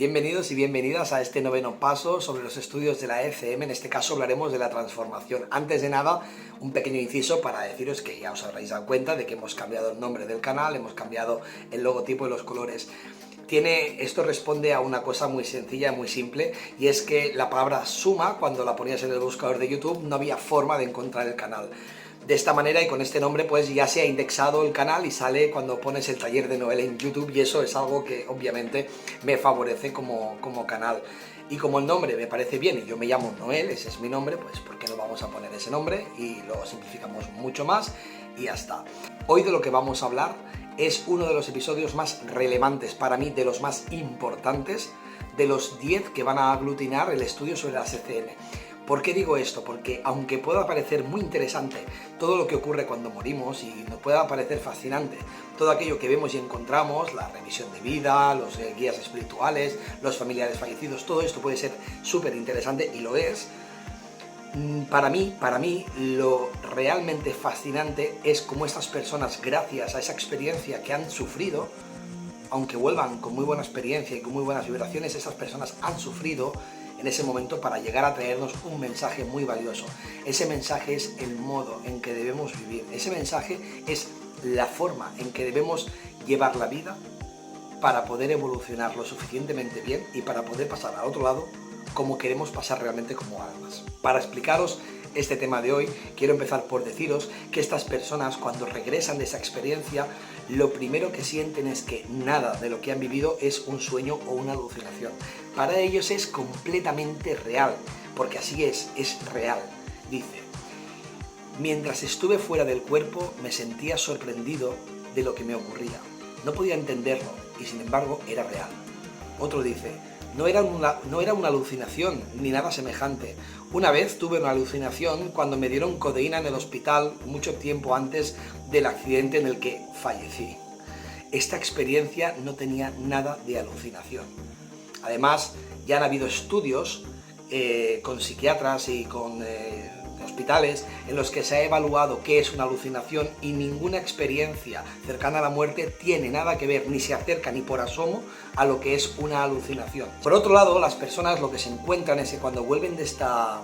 Bienvenidos y bienvenidas a este noveno paso sobre los estudios de la ECM. En este caso hablaremos de la transformación. Antes de nada, un pequeño inciso para deciros que ya os habréis dado cuenta de que hemos cambiado el nombre del canal, hemos cambiado el logotipo y los colores. Esto responde a una cosa muy sencilla, muy simple, y es que la palabra suma, cuando la ponías en el buscador de YouTube, no había forma de encontrar el canal. De esta manera y con este nombre pues ya se ha indexado el canal y sale cuando pones el taller de Noel en YouTube, y eso es algo que obviamente me favorece como canal. Y como el nombre me parece bien y yo me llamo Noel, ese es mi nombre, pues ¿por qué no vamos a poner ese nombre? Y lo simplificamos mucho más y ya está. Hoy de lo que vamos a hablar es uno de los episodios más relevantes para mí, de los más importantes, de los 10 que van a aglutinar el estudio sobre las ECM. ¿Por qué digo esto? Porque aunque pueda parecer muy interesante todo lo que ocurre cuando morimos y nos pueda parecer fascinante todo aquello que vemos y encontramos, la revisión de vida, los guías espirituales, los familiares fallecidos, todo esto puede ser súper interesante y lo es. Para mí, lo realmente fascinante es cómo estas personas, gracias a esa experiencia que han sufrido, aunque vuelvan con muy buena experiencia y con muy buenas vibraciones, esas personas han sufrido en ese momento para llegar a traernos un mensaje muy valioso. Ese mensaje es el modo en que debemos vivir. Ese mensaje es la forma en que debemos llevar la vida para poder evolucionar lo suficientemente bien y para poder pasar al otro lado como queremos pasar realmente como almas. Para explicaros este tema de hoy, quiero empezar por deciros que estas personas, cuando regresan de esa experiencia, lo primero que sienten es que nada de lo que han vivido es un sueño o una alucinación. Para ellos es completamente real, porque así es real. Dice: mientras estuve fuera del cuerpo me sentía sorprendido de lo que me ocurría. No podía entenderlo y sin embargo era real. Otro dice: no era una alucinación ni nada semejante. Una vez tuve una alucinación cuando me dieron codeína en el hospital mucho tiempo antes del accidente en el que fallecí. Esta experiencia no tenía nada de alucinación. Además, ya han habido estudios con psiquiatras y con hospitales en los que se ha evaluado qué es una alucinación, y ninguna experiencia cercana a la muerte tiene nada que ver, ni se acerca ni por asomo a lo que es una alucinación. Por otro lado, las personas lo que se encuentran es que cuando vuelven de esta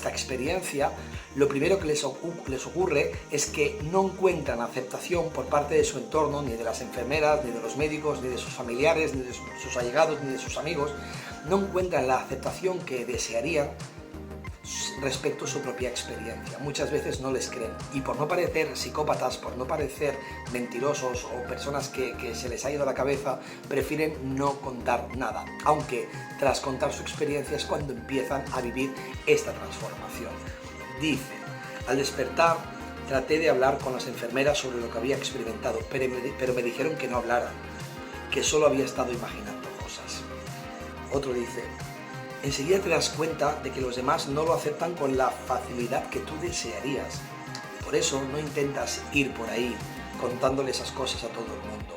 experiencia, lo primero que les ocurre es que no encuentran aceptación por parte de su entorno, ni de las enfermeras, ni de los médicos, ni de sus familiares, ni de sus allegados, ni de sus amigos. No encuentran la aceptación que desearían respecto a su propia experiencia. Muchas veces no les creen, y por no parecer psicópatas, por no parecer mentirosos o personas que se les ha ido la cabeza, prefieren no contar nada, aunque tras contar su experiencia es cuando empiezan a vivir esta transformación. Dice: al despertar traté de hablar con las enfermeras sobre lo que había experimentado, pero me dijeron que no hablara, que solo había estado imaginando cosas. Otro dice: enseguida te das cuenta de que los demás no lo aceptan con la facilidad que tú desearías. Por eso no intentas ir por ahí contándole esas cosas a todo el mundo.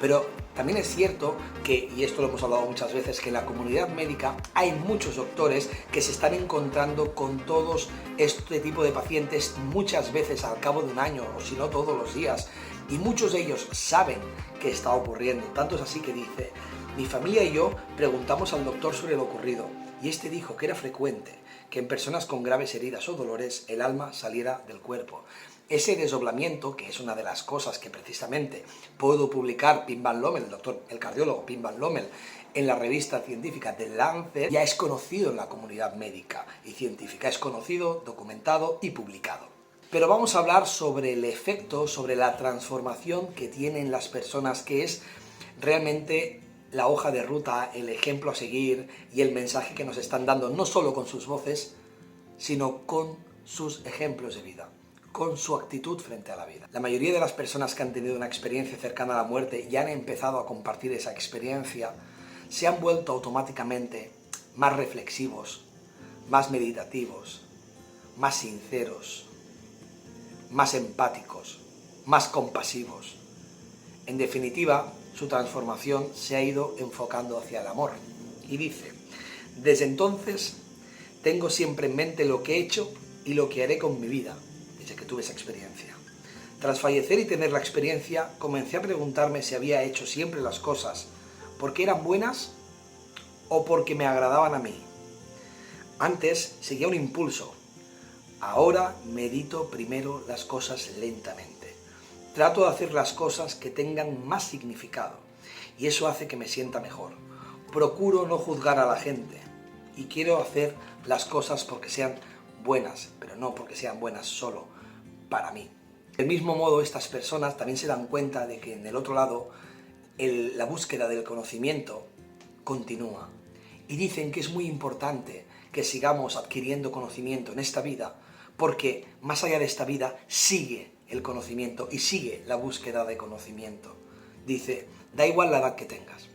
Pero también es cierto que, y esto lo hemos hablado muchas veces, que en la comunidad médica hay muchos doctores que se están encontrando con todos este tipo de pacientes muchas veces al cabo de un año, o si no todos los días. Y muchos de ellos saben qué está ocurriendo. Tanto es así que dice: mi familia y yo preguntamos al doctor sobre lo ocurrido, y este dijo que era frecuente que en personas con graves heridas o dolores el alma saliera del cuerpo. Ese desdoblamiento, que es una de las cosas que precisamente pudo publicar Pim Van Lommel, el cardiólogo Pim Van Lommel, en la revista científica The Lancet, ya es conocido en la comunidad médica y científica, es conocido, documentado y publicado. Pero vamos a hablar sobre el efecto, sobre la transformación que tienen las personas, que es realmente la hoja de ruta, el ejemplo a seguir y el mensaje que nos están dando, no solo con sus voces, sino con sus ejemplos de vida, con su actitud frente a la vida. La mayoría de las personas que han tenido una experiencia cercana a la muerte y han empezado a compartir esa experiencia, se han vuelto automáticamente más reflexivos, más meditativos, más sinceros, más empáticos, más compasivos. En definitiva, su transformación se ha ido enfocando hacia el amor. Y dice: desde entonces tengo siempre en mente lo que he hecho y lo que haré con mi vida, desde que tuve esa experiencia. Tras fallecer y tener la experiencia, comencé a preguntarme si había hecho siempre las cosas porque eran buenas o porque me agradaban a mí. Antes seguía un impulso. Ahora medito primero las cosas lentamente. Trato de hacer las cosas que tengan más significado y eso hace que me sienta mejor. Procuro no juzgar a la gente y quiero hacer las cosas porque sean buenas, pero no porque sean buenas solo para mí. Del mismo modo, estas personas también se dan cuenta de que en el otro lado la búsqueda del conocimiento continúa y dicen que es muy importante que sigamos adquiriendo conocimiento en esta vida porque más allá de esta vida sigue el conocimiento y sigue la búsqueda de conocimiento. Dice, da igual la edad que tengas,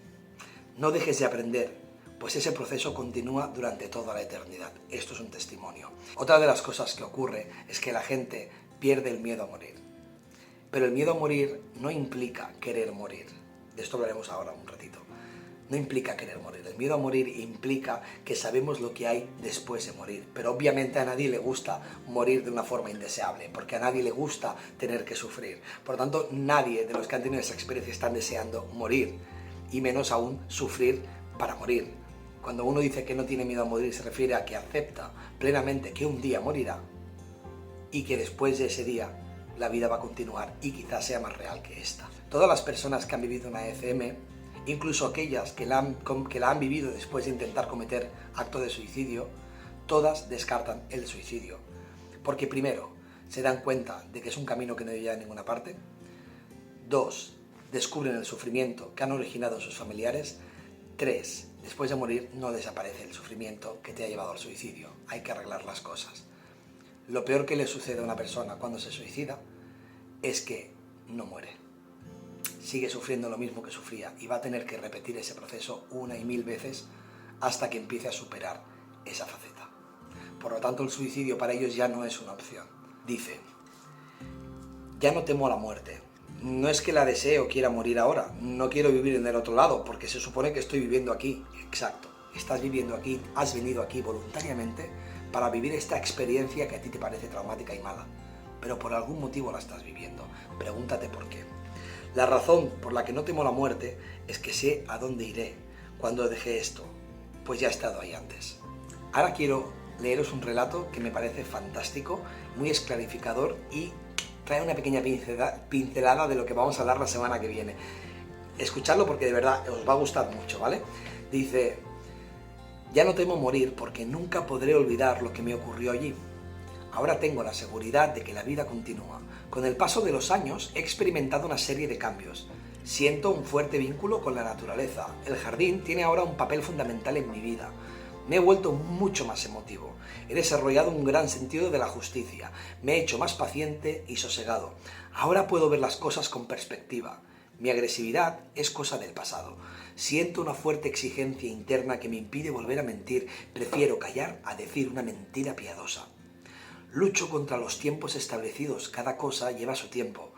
no dejes de aprender, pues ese proceso continúa durante toda la eternidad. Esto es un testimonio. Otra de las cosas que ocurre es que la gente pierde el miedo a morir. Pero el miedo a morir no implica querer morir. De esto hablaremos ahora un ratito. No implica querer morir. El miedo a morir implica que sabemos lo que hay después de morir. Pero obviamente a nadie le gusta morir de una forma indeseable, porque a nadie le gusta tener que sufrir. Por lo tanto, nadie de los que han tenido esa experiencia están deseando morir, y menos aún sufrir para morir. Cuando uno dice que no tiene miedo a morir, se refiere a que acepta plenamente que un día morirá y que después de ese día la vida va a continuar y quizás sea más real que esta. Todas las personas que han vivido una ECM, incluso aquellas que la han vivido después de intentar cometer acto de suicidio, todas descartan el suicidio. Porque primero, se dan cuenta de que es un camino que no lleva a ninguna parte. 2, descubren el sufrimiento que han originado sus familiares. 3, después de morir no desaparece el sufrimiento que te ha llevado al suicidio. Hay que arreglar las cosas. Lo peor que le sucede a una persona cuando se suicida es que no muere. Sigue sufriendo lo mismo que sufría y va a tener que repetir ese proceso una y mil veces hasta que empiece a superar esa faceta. Por lo tanto, el suicidio para ellos ya no es una opción. Dice, ya no temo a la muerte. No es que la desee o quiera morir ahora. No quiero vivir en el otro lado porque se supone que estoy viviendo aquí. Exacto. Estás viviendo aquí, has venido aquí voluntariamente para vivir esta experiencia que a ti te parece traumática y mala. Pero por algún motivo la estás viviendo. Pregúntate por qué. La razón por la que no temo la muerte es que sé a dónde iré cuando dejé esto, pues ya he estado ahí antes. Ahora quiero leeros un relato que me parece fantástico, muy esclarificador y trae una pequeña pincelada de lo que vamos a hablar la semana que viene. Escuchadlo porque de verdad os va a gustar mucho, ¿vale? Dice, ya no temo morir porque nunca podré olvidar lo que me ocurrió allí. Ahora tengo la seguridad de que la vida continúa. Con el paso de los años he experimentado una serie de cambios. Siento un fuerte vínculo con la naturaleza. El jardín tiene ahora un papel fundamental en mi vida. Me he vuelto mucho más emotivo. He desarrollado un gran sentido de la justicia. Me he hecho más paciente y sosegado. Ahora puedo ver las cosas con perspectiva. Mi agresividad es cosa del pasado. Siento una fuerte exigencia interna que me impide volver a mentir. Prefiero callar a decir una mentira piadosa. Lucho contra los tiempos establecidos, cada cosa lleva su tiempo,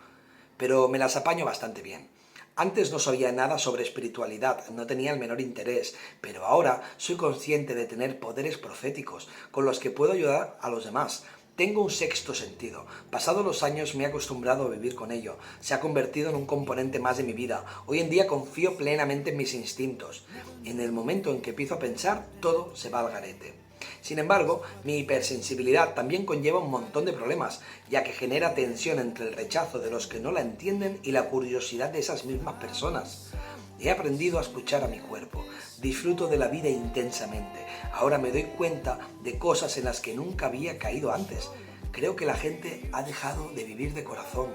pero me las apaño bastante bien. Antes no sabía nada sobre espiritualidad, no tenía el menor interés, pero ahora soy consciente de tener poderes proféticos con los que puedo ayudar a los demás. Tengo un sexto sentido. Pasados los años me he acostumbrado a vivir con ello. Se ha convertido en un componente más de mi vida. Hoy en día confío plenamente en mis instintos. En el momento en que empiezo a pensar, todo se va al garete. Sin embargo, mi hipersensibilidad también conlleva un montón de problemas, ya que genera tensión entre el rechazo de los que no la entienden y la curiosidad de esas mismas personas. He aprendido a escuchar a mi cuerpo, disfruto de la vida intensamente. Ahora me doy cuenta de cosas en las que nunca había caído antes. Creo que la gente ha dejado de vivir de corazón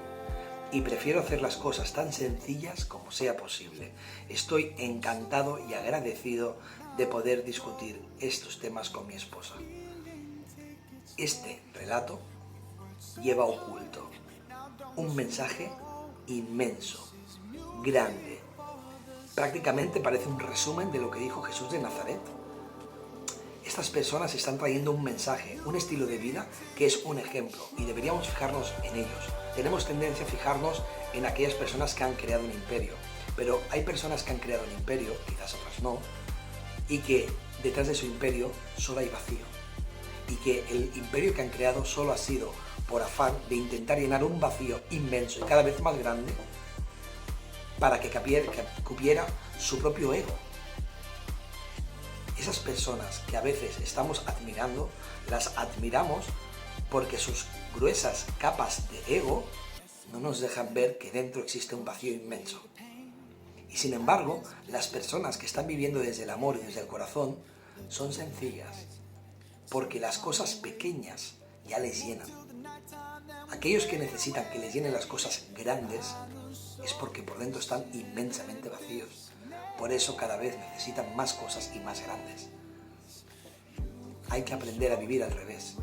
y prefiero hacer las cosas tan sencillas como sea posible. Estoy encantado y agradecido de poder discutir estos temas con mi esposa. Este relato lleva oculto un mensaje inmenso, grande. Prácticamente parece un resumen de lo que dijo Jesús de Nazaret. Estas personas están trayendo un mensaje, un estilo de vida que es un ejemplo y deberíamos fijarnos en ellos. Tenemos tendencia a fijarnos en aquellas personas que han creado un imperio, pero hay personas que han creado un imperio, quizás otras no, y que detrás de su imperio solo hay vacío. Y que el imperio que han creado solo ha sido por afán de intentar llenar un vacío inmenso y cada vez más grande para que cupiera su propio ego. Esas personas que a veces estamos admirando, las admiramos porque sus gruesas capas de ego no nos dejan ver que dentro existe un vacío inmenso. Y sin embargo, las personas que están viviendo desde el amor y desde el corazón son sencillas, porque las cosas pequeñas ya les llenan. Aquellos que necesitan que les llenen las cosas grandes es porque por dentro están inmensamente vacíos. Por eso cada vez necesitan más cosas y más grandes. Hay que aprender a vivir al revés.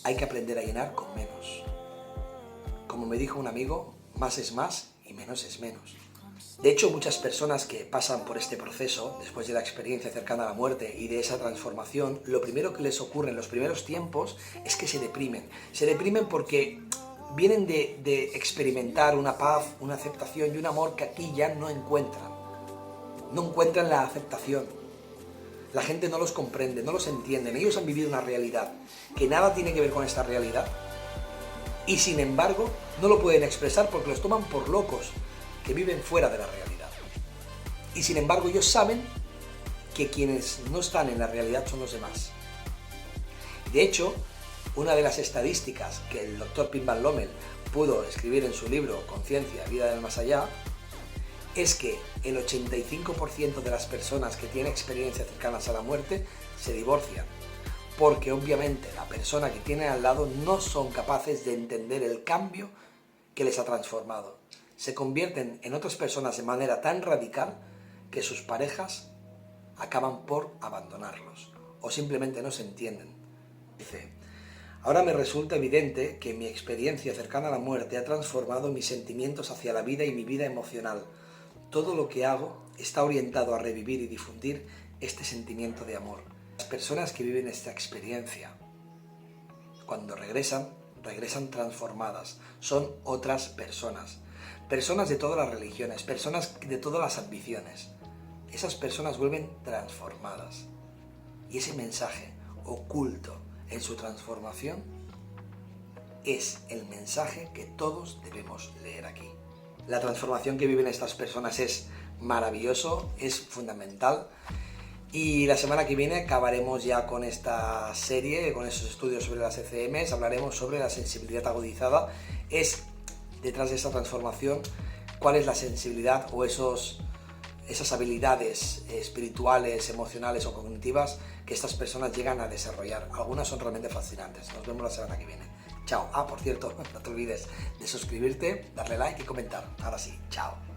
Hay que aprender a llenar con menos. Como me dijo un amigo, más es más y menos es menos. De hecho, muchas personas que pasan por este proceso, después de la experiencia cercana a la muerte y de esa transformación, lo primero que les ocurre en los primeros tiempos es que se deprimen. Se deprimen porque vienen de experimentar una paz, una aceptación y un amor que aquí ya no encuentran. No encuentran la aceptación. La gente no los comprende, no los entienden. Ellos han vivido una realidad que nada tiene que ver con esta realidad y sin embargo no lo pueden expresar porque los toman por locos que viven fuera de la realidad. Y sin embargo ellos saben que quienes no están en la realidad son los demás. De hecho, una de las estadísticas que el Dr. Pim Van Lommel pudo escribir en su libro Conciencia, Vida del Más Allá, es que el 85% de las personas que tienen experiencias cercanas a la muerte se divorcian, porque obviamente la persona que tiene al lado no son capaces de entender el cambio que les ha transformado. Se convierten en otras personas de manera tan radical que sus parejas acaban por abandonarlos o simplemente no se entienden. Dice: ahora me resulta evidente que mi experiencia cercana a la muerte ha transformado mis sentimientos hacia la vida y mi vida emocional. Todo lo que hago está orientado a revivir y difundir este sentimiento de amor. Las personas que viven esta experiencia, cuando regresan transformadas, son otras personas. Personas de todas las religiones, personas de todas las ambiciones. Esas personas vuelven transformadas. Y ese mensaje oculto en su transformación es el mensaje que todos debemos leer aquí. La transformación que viven estas personas es maravilloso, es fundamental. Y la semana que viene acabaremos ya con esta serie, con esos estudios sobre las ECMs, hablaremos sobre la sensibilidad agudizada. Es detrás de esta transformación, cuál es la sensibilidad o esas habilidades espirituales, emocionales o cognitivas que estas personas llegan a desarrollar. Algunas son realmente fascinantes. Nos vemos la semana que viene. Chao. Por cierto, no te olvides de suscribirte, darle like y comentar. Ahora sí, chao.